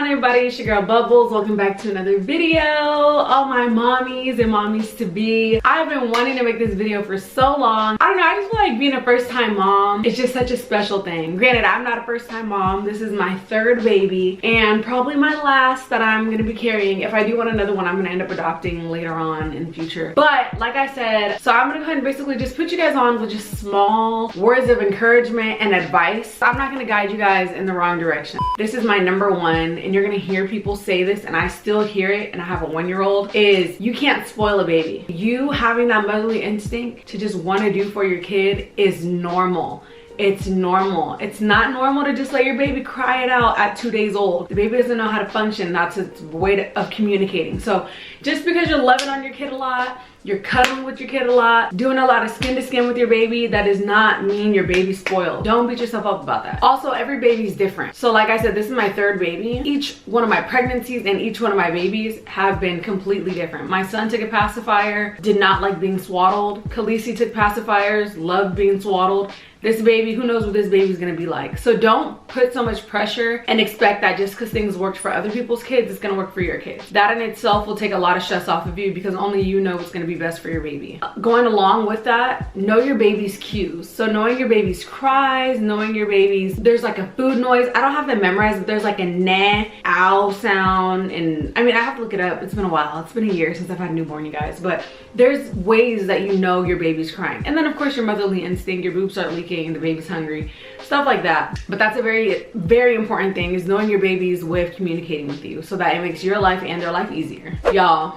on everybody, it's your girl Bubbles. Welcome back to another video. All my mommies and mommies to be. I've been wanting to make this video for so long. I don't know, I just feel like being a first time mom, it's just such a special thing. Granted, I'm not a first time mom. This is my third baby and probably my last that I'm gonna be carrying. If I do want another one, I'm gonna end up adopting later on in the future. But like I said, so I'm gonna go ahead and basically just put you guys on with just small words of encouragement and advice. I'm not gonna guide you guys in the wrong direction. This is my number one, and you're gonna hear people say this and I still hear it, and I have a 1-year-old, is you can't spoil a baby. You having that motherly instinct to just want to do for your kid is normal. It's normal. It's not normal to just let your baby cry it out at 2 days old. The baby doesn't know how to function. That's its way of communicating. So just because you're loving on your kid a lot, you're cuddling with your kid a lot, doing a lot of skin to skin with your baby, that does not mean your baby's spoiled. Don't beat yourself up about that. Also, every baby's different. So like I said, this is my third baby. Each one of my pregnancies and each one of my babies have been completely different. My son took a pacifier, did not like being swaddled. Khaleesi took pacifiers, loved being swaddled. This baby, who knows what this baby's gonna be like. So don't put so much pressure and expect that just because things worked for other people's kids, it's gonna work for your kids. That in itself will take a lot of stress off of you because only you know what's gonna be best for your baby. Going along with that, know your baby's cues. So knowing your baby's cries, knowing your baby's, there's like a food noise. I don't have them memorized, but there's like a nah, ow sound. And I mean, I have to look it up. It's been a while. It's been a year since I've had a newborn, you guys. But there's ways that you know your baby's crying. And then of course your motherly instinct, your boobs start leaking, the baby's hungry, stuff like that. But that's a very, very important thing, is knowing your baby's way of communicating with you so that it makes your life and their life easier. Y'all,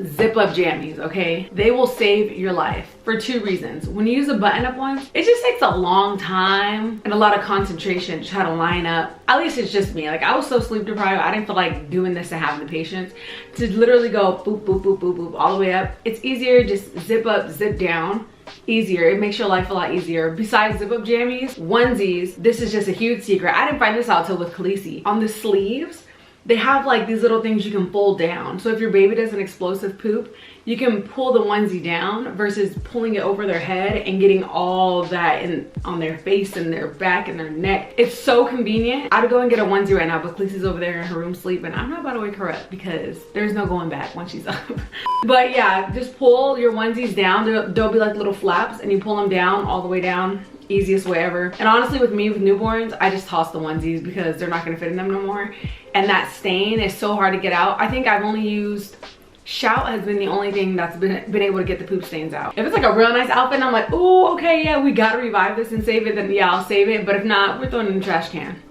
zip up jammies, okay? They will save your life for 2 reasons. When you use the button up ones, it just takes a long time and a lot of concentration to try to line up. At least it's just me. Like, I was so sleep deprived, I didn't feel like doing this and having the patience to literally go boop, boop, boop, boop, boop, all the way up. It's easier, just zip up, zip down. Easier. It makes your life a lot easier. Besides zip up jammies, onesies, this is just a huge secret. I didn't find this out till with Khaleesi. On the sleeves, they have like these little things you can fold down. So if your baby does an explosive poop, you can pull the onesie down versus pulling it over their head and getting all that on their face and their back and their neck. It's so convenient. I'd go and get a onesie right now, but Khaleesi's over there in her room sleeping. I'm not about to wake her up because there's no going back once she's up. But yeah, just pull your onesies down. There'll be like little flaps and you pull them down all the way down. Easiest way ever. And honestly, with me with newborns, I just toss the onesies because they're not gonna fit in them no more. And that stain is so hard to get out. I think I've only used, Shout has been the only thing that's been able to get the poop stains out. If it's like a real nice outfit and I'm like, oh, okay, yeah, we gotta revive this and save it, then yeah, I'll save it. But if not, we're throwing it in the trash can.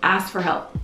Ask for help.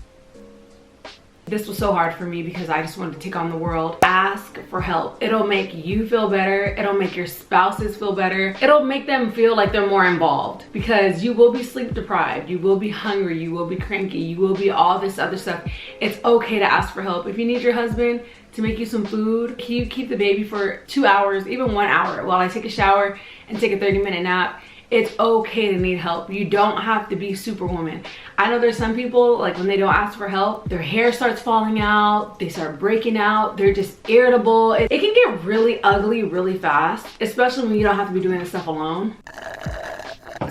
This was so hard for me because I just wanted to take on the world. Ask for help. It'll make you feel better. It'll make your spouses feel better. It'll make them feel like they're more involved because you will be sleep deprived. You will be hungry. You will be cranky. You will be all this other stuff. It's okay to ask for help. If you need your husband to make you some food, can you keep the baby for 2 hours, even 1 hour while I take a shower and take a 30-minute nap? It's okay to need help. You don't have to be Superwoman. I know there's some people, like when they don't ask for help, their hair starts falling out, they start breaking out, they're just irritable. It can get really ugly really fast, especially when you don't have to be doing this stuff alone.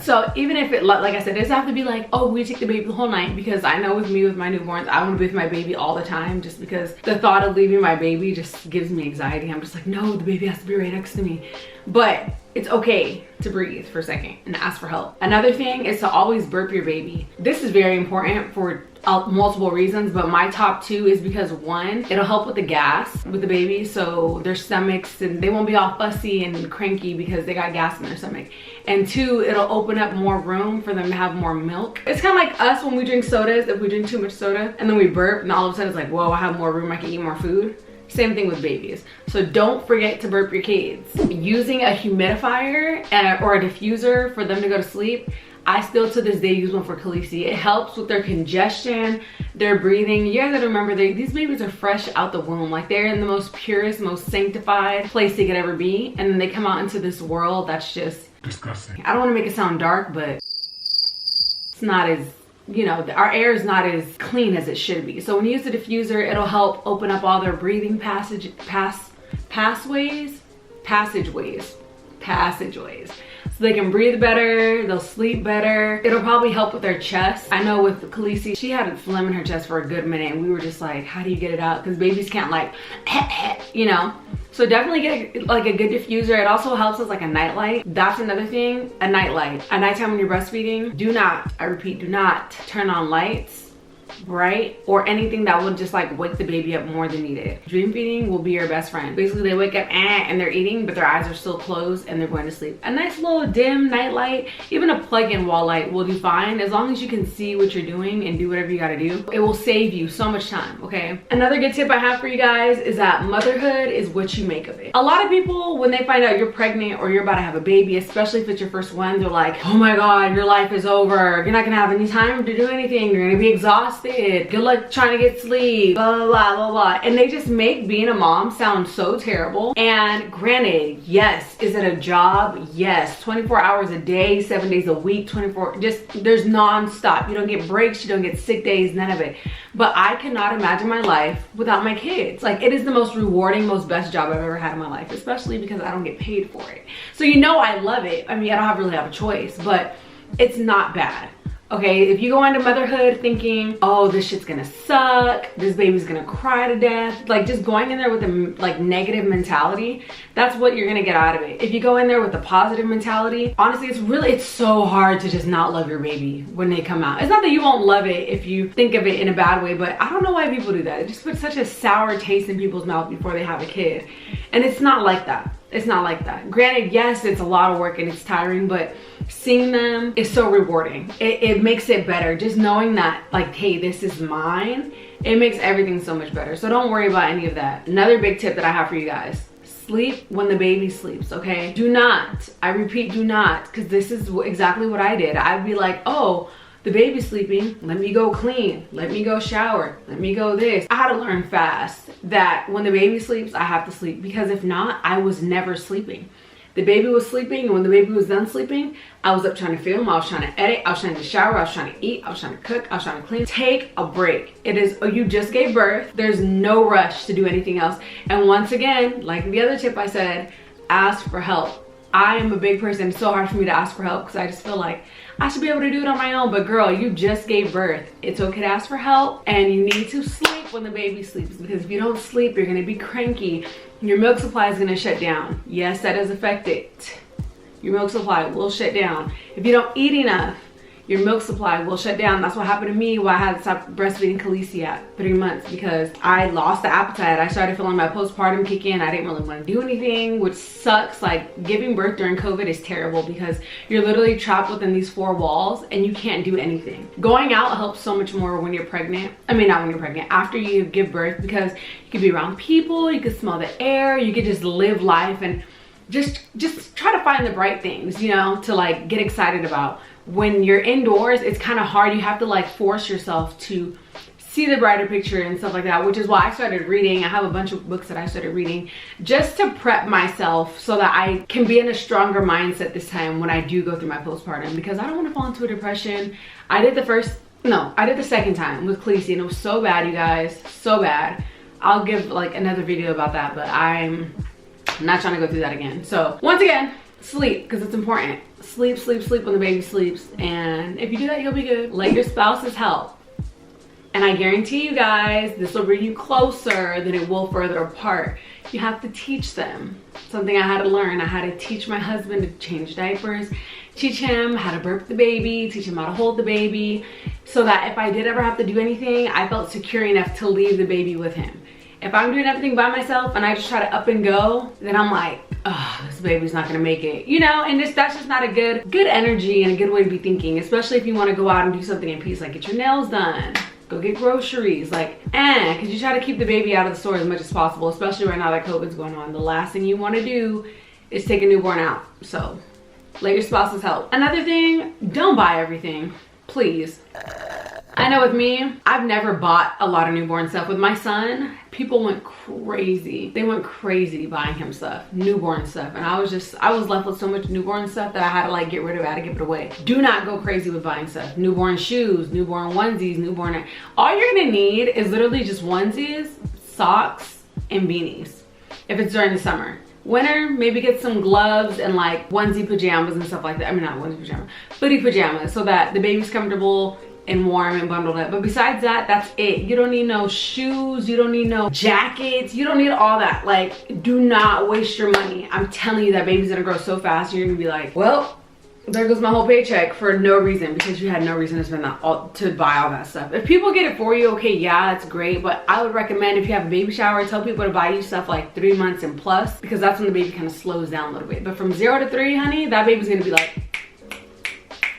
So even if it, like I said, it doesn't have to be like, oh, we take the baby the whole night, because I know with me, with my newborns, I want to be with my baby all the time just because the thought of leaving my baby just gives me anxiety. I'm just like, no, the baby has to be right next to me. But it's okay to breathe for a second and ask for help. Another thing is to always burp your baby. This is very important for multiple reasons, but my top 2 is because 1, it'll help with the gas with the baby, so their stomachs, and they won't be all fussy and cranky because they got gas in their stomach. And 2, it'll open up more room for them to have more milk. It's kind of like us when we drink sodas. If we drink too much soda and then we burp, and all of a sudden it's like, whoa, I have more room, I can eat more food. Same thing with babies. So don't forget to burp your kids. Using a humidifier or a diffuser for them to go to sleep, I still to this day use one for Khaleesi. It helps with their congestion, their breathing. You guys gotta remember, these babies are fresh out the womb. Like, they're in the most purest, most sanctified place they could ever be. And then they come out into this world that's just disgusting. I don't wanna make it sound dark, but it's not as, you know, our air is not as clean as it should be. So when you use the diffuser, it'll help open up all their breathing passageways. so they can breathe better, they'll sleep better. It'll probably help with their chest. I know with Khaleesi, she had a phlegm in her chest for a good minute, and we were just like, how do you get it out? Because babies can't like, you know? So definitely get like a good diffuser. It also helps as like a nightlight. That's another thing, a nightlight. At nighttime when you're breastfeeding, do not, I repeat, do not turn on lights, bright, or anything that will just like wake the baby up more than needed. Dream feeding will be your best friend. Basically they wake up and they're eating, but their eyes are still closed and they're going to sleep. A nice little dim night light, even a plug-in wall light will do fine, as long as you can see what you're doing and do whatever you gotta do. It will save you so much time, okay? Another good tip I have for you guys is that motherhood is what you make of it. A lot of people, when they find out you're pregnant or you're about to have a baby, especially if it's your first one, they're like, oh my God, your life is over. You're not gonna have any time to do anything. You're gonna be exhausted. Good luck trying to get sleep, blah, blah, blah, blah, blah. And they just make being a mom sound so terrible. And granted, yes, is it a job? Yes, 24 hours a day, 7 days a week, 24, just there's non-stop. You don't get breaks, you don't get sick days, none of it. But I cannot imagine my life without my kids. Like, it is the most rewarding, most best job I've ever had in my life, especially because I don't get paid for it. So you know I love it. I mean, I don't really have a choice, but it's not bad. Okay, if you go into motherhood thinking, oh, this shit's gonna suck, this baby's gonna cry to death, like just going in there with a like negative mentality, that's what you're gonna get out of it. If you go in there with a positive mentality, honestly, it's so hard to just not love your baby when they come out. It's not that you won't love it if you think of it in a bad way, but I don't know why people do that. It just puts such a sour taste in people's mouth before they have a kid. And it's not like that. It's not like that. Granted, yes, it's a lot of work and it's tiring, but seeing them is so rewarding. It makes it better. Just knowing that, like, hey, this is mine, it makes everything so much better. So don't worry about any of that. Another big tip that I have for you guys: sleep when the baby sleeps, okay? Do not, I repeat, do not, because this is exactly what I did. I'd be like, oh, the baby's sleeping, let me go clean, let me go shower, let me go this. I had to learn fast that when the baby sleeps, I have to sleep, because if not, I was never sleeping. The baby was sleeping, and when the baby was done sleeping, I was up trying to film, I was trying to edit, I was trying to shower, I was trying to eat, I was trying to cook, I was trying to clean. Take a break. It is, you just gave birth. There's no rush to do anything else. And once again, like the other tip I said, ask for help. I am a big person. It's so hard for me to ask for help because I just feel like I should be able to do it on my own. But girl, you just gave birth. It's okay to ask for help, and you need to sleep when the baby sleeps, because if you don't sleep, you're gonna be cranky. Your milk supply is gonna shut down. Yes, that does affect it. Your milk supply will shut down. If you don't eat enough, your milk supply will shut down. That's what happened to me while I had to stop breastfeeding Khaleesi at 3 months, because I lost the appetite. I started feeling my postpartum kick in. I didn't really want to do anything, which sucks. Like, giving birth during COVID is terrible because you're literally trapped within these 4 walls and you can't do anything. Going out helps so much more when you're pregnant. I mean, not when you're pregnant, after you give birth, because you can be around people, you can smell the air, you can just live life and just try to find the bright things, you know, to like get excited about. When you're indoors, it's kind of hard. You have to like force yourself to see the brighter picture and stuff like that, which is why I started reading. I have a bunch of books that I started reading just to prep myself so that I can be in a stronger mindset this time when I do go through my postpartum, because I don't want to fall into a depression. I did the second time with Khaleesi, and it was so bad, you guys, so bad. I'll give like another video about that, but I'm not trying to go through that again. So once again, sleep, because it's important. Sleep, sleep, sleep when the baby sleeps. And if you do that, you'll be good. Let your spouses help. And I guarantee you guys, this will bring you closer than it will further apart. You have to teach them. Something I had to learn. I had to teach my husband to change diapers, teach him how to burp the baby, teach him how to hold the baby, so that if I did ever have to do anything, I felt secure enough to leave the baby with him. If I'm doing everything by myself and I just try to up and go, then I'm like, oh, this baby's not gonna make it, you know? And that's just not a good energy and a good way to be thinking, especially if you wanna go out and do something in peace, like get your nails done, go get groceries, like, because you try to keep the baby out of the store as much as possible, especially right now that COVID's going on. The last thing you wanna do is take a newborn out. So let your spouses help. Another thing, don't buy everything, please. I know with me, I've never bought a lot of newborn stuff. With my son, people went crazy. They went crazy buying him stuff, newborn stuff. And I was left with so much newborn stuff that I had to like get rid of it, I had to give it away. Do not go crazy with buying stuff. Newborn shoes, newborn onesies, newborn. All you're gonna need is literally just onesies, socks, and beanies if it's during the summer. Winter, maybe get some gloves and like onesie pajamas and stuff like that. I mean, not onesie pajamas, footy pajamas, so that the baby's comfortable and warm and bundled up. But besides that, that's it. You don't need no shoes, you don't need no jackets, you don't need all that. Like, do not waste your money. I'm telling you, that baby's gonna grow so fast, you're gonna be like, well, there goes my whole paycheck for no reason, because you had no reason to spend that to buy all that stuff. If people get it for you, okay, yeah, that's great, but I would recommend, if you have a baby shower, tell people to buy you stuff like 3 months and plus, because that's when the baby kind of slows down a little bit. But from 0 to 3, honey, that baby's gonna be like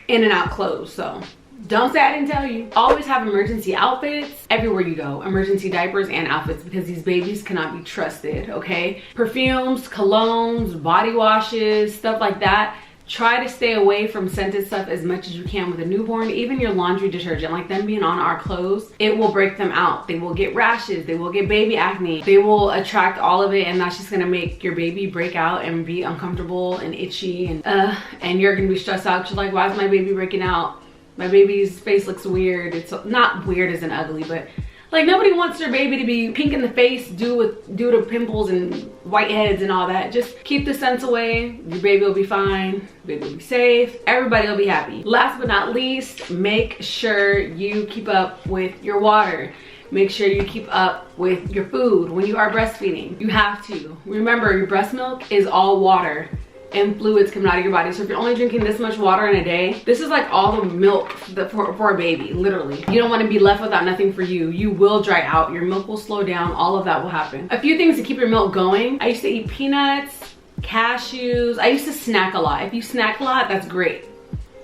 in and out clothes. So don't say I didn't tell you. Always have emergency outfits everywhere you go. Emergency diapers and outfits, because these babies cannot be trusted, okay? Perfumes, colognes, body washes, stuff like that. Try to stay away from scented stuff as much as you can with a newborn. Even your laundry detergent, like them being on our clothes, it will break them out. They will get rashes, they will get baby acne, they will attract all of it, and that's just gonna make your baby break out and be uncomfortable and itchy, and you're gonna be stressed out. You're like, why is my baby breaking out? My baby's face looks weird. It's not weird as in ugly, but like, nobody wants their baby to be pink in the face due to pimples and whiteheads and all that. Just keep the scents away. Your baby will be fine. Your baby will be safe. Everybody will be happy. Last but not least, make sure you keep up with your water. Make sure you keep up with your food when you are breastfeeding. You have to. Remember, your breast milk is all water and fluids coming out of your body. So if you're only drinking this much water in a day, this is like all the milk for a baby, literally. You don't want to be left without nothing for you. You will dry out, your milk will slow down, all of that will happen. A few things to keep your milk going. I used to eat peanuts, cashews. I used to snack a lot. If you snack a lot, that's great.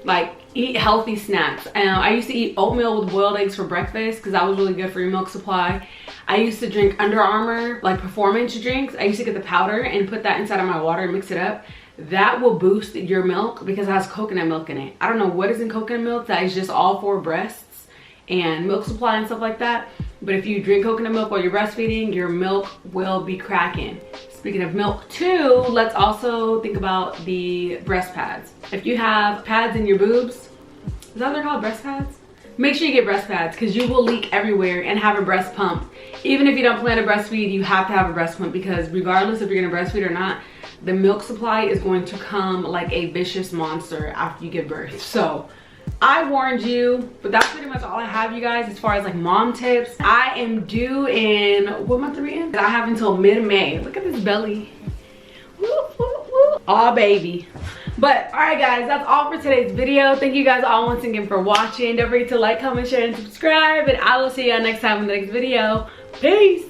Like, eat healthy snacks. I used to eat oatmeal with boiled eggs for breakfast, because that was really good for your milk supply. I used to drink Under Armour, like performance drinks. I used to get the powder and put that inside of my water and mix it up. That will boost your milk because it has coconut milk in it. I don't know what is in coconut milk that is just all for breasts and milk supply and stuff like that. But if you drink coconut milk while you're breastfeeding, your milk will be cracking. Speaking of milk too, let's also think about the breast pads. If you have pads in your boobs, is that what they're called, breast pads? Make sure you get breast pads, because you will leak everywhere and have a breast pump. Even if you don't plan to breastfeed, you have to have a breast pump, because regardless if you're gonna breastfeed or not, the milk supply is going to come like a vicious monster after you give birth. So I warned you, but that's pretty much all I have, you guys, as far as like mom tips. I am due in, what month are we in? I have until mid-May. Look at this belly. Woo, woo, woo. Aw, baby. But all right, guys, that's all for today's video. Thank you guys all once again for watching. Don't forget to like, comment, share, and subscribe, and I will see you next time in the next video. Peace.